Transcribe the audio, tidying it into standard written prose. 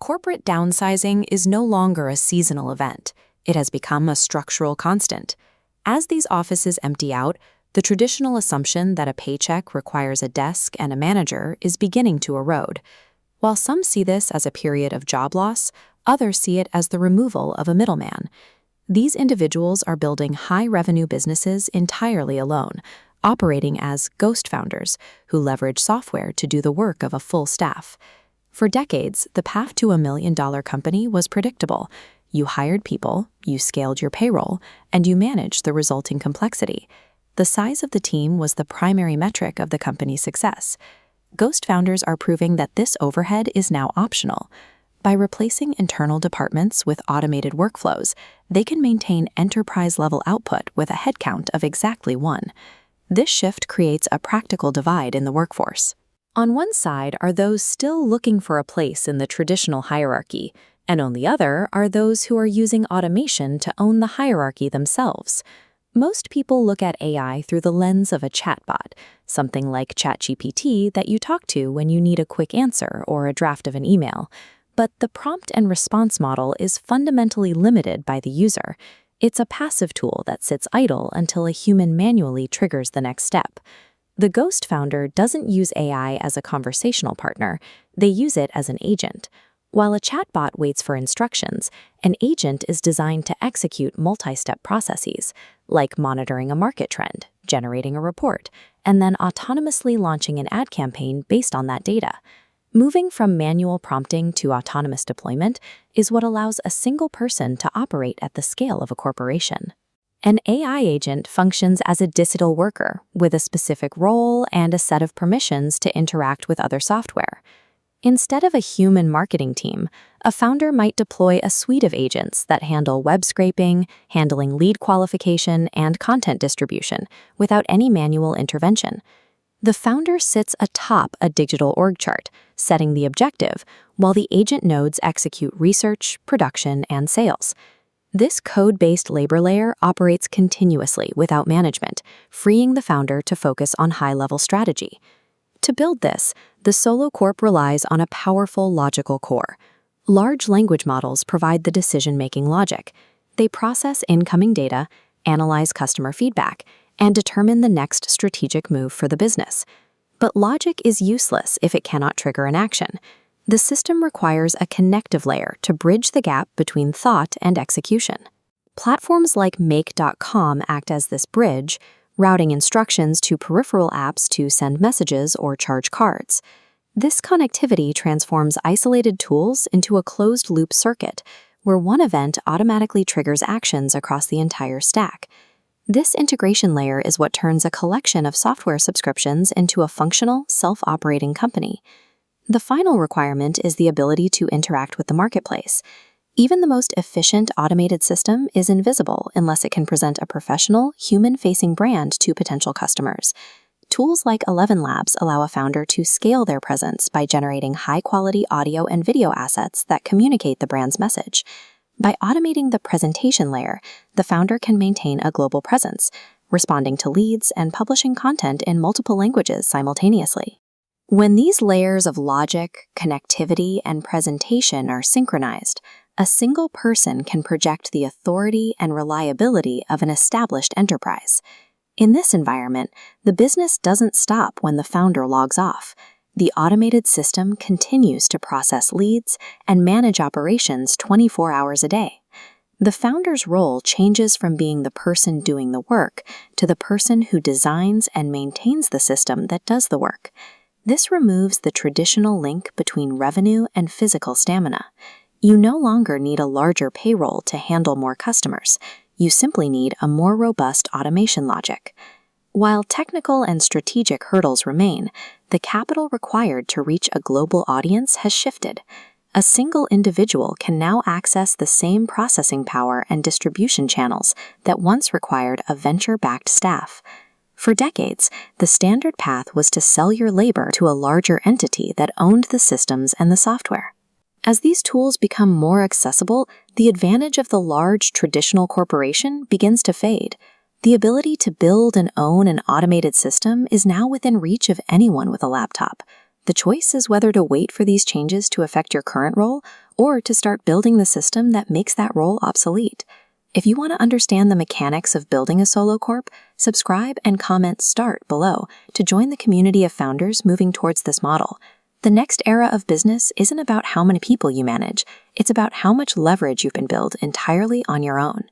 corporate downsizing is no longer a seasonal event. It has become a structural constant. As these offices empty out, the traditional assumption that a paycheck requires a desk and a manager is beginning to erode. While some see this as a period of job loss, others see it as the removal of a middleman. These individuals are building high-revenue businesses entirely alone, operating as ghost founders who leverage software to do the work of a full staff. For decades, the path to $1 million company was predictable. You hired people, you scaled your payroll, and you managed the resulting complexity. The size of the team was the primary metric of the company's success. Ghost founders are proving that this overhead is now optional. By replacing internal departments with automated workflows, they can maintain enterprise-level output with a headcount of exactly 1. This shift creates a practical divide in the workforce. On one side are those still looking for a place in the traditional hierarchy, and on the other are those who are using automation to own the hierarchy themselves. Most people look at AI through the lens of a chatbot, something like ChatGPT that you talk to when you need a quick answer or a draft of an email. But the prompt and response model is fundamentally limited by the user. It's a passive tool that sits idle until a human manually triggers the next step. The ghost founder doesn't use AI as a conversational partner, they use it as an agent. While a chatbot waits for instructions, an agent is designed to execute multi-step processes, like monitoring a market trend, generating a report, and then autonomously launching an ad campaign based on that data. Moving from manual prompting to autonomous deployment is what allows a single person to operate at the scale of a corporation. An AI agent functions as a digital worker with a specific role and a set of permissions to interact with other software. Instead of a human marketing team, a founder might deploy a suite of agents that handle web scraping, handling lead qualification, and content distribution without any manual intervention. The founder sits atop a digital org chart, setting the objective, while the agent nodes execute research, production, and sales. This code-based labor layer operates continuously without management, freeing the founder to focus on high-level strategy. To build this, the Solo-Corp relies on a powerful logical core. Large language models provide the decision-making logic. They process incoming data, analyze customer feedback, and determine the next strategic move for the business. But logic is useless if it cannot trigger an action. The system requires a connective layer to bridge the gap between thought and execution. Platforms like Make.com act as this bridge, routing instructions to peripheral apps to send messages or charge cards. This connectivity transforms isolated tools into a closed-loop circuit, where one event automatically triggers actions across the entire stack. This integration layer is what turns a collection of software subscriptions into a functional, self-operating company. The final requirement is the ability to interact with the marketplace. Even the most efficient automated system is invisible unless it can present a professional, human-facing brand to potential customers. Tools like 11 Labs allow a founder to scale their presence by generating high-quality audio and video assets that communicate the brand's message. By automating the presentation layer, the founder can maintain a global presence, responding to leads and publishing content in multiple languages simultaneously. When these layers of logic, connectivity, and presentation are synchronized, a single person can project the authority and reliability of an established enterprise. In this environment, the business doesn't stop when the founder logs off. The automated system continues to process leads and manage operations 24 hours a day. The founder's role changes from being the person doing the work to the person who designs and maintains the system that does the work. This removes the traditional link between revenue and physical stamina. You no longer need a larger payroll to handle more customers. You simply need a more robust automation logic. While technical and strategic hurdles remain, the capital required to reach a global audience has shifted. A single individual can now access the same processing power and distribution channels that once required a venture-backed staff. For decades, the standard path was to sell your labor to a larger entity that owned the systems and the software. As these tools become more accessible, the advantage of the large traditional corporation begins to fade. The ability to build and own an automated system is now within reach of anyone with a laptop. The choice is whether to wait for these changes to affect your current role or to start building the system that makes that role obsolete. If you want to understand the mechanics of building a Solo-Corp, subscribe and comment START below to join the community of founders moving towards this model. The next era of business isn't about how many people you manage, it's about how much leverage you can build entirely on your own.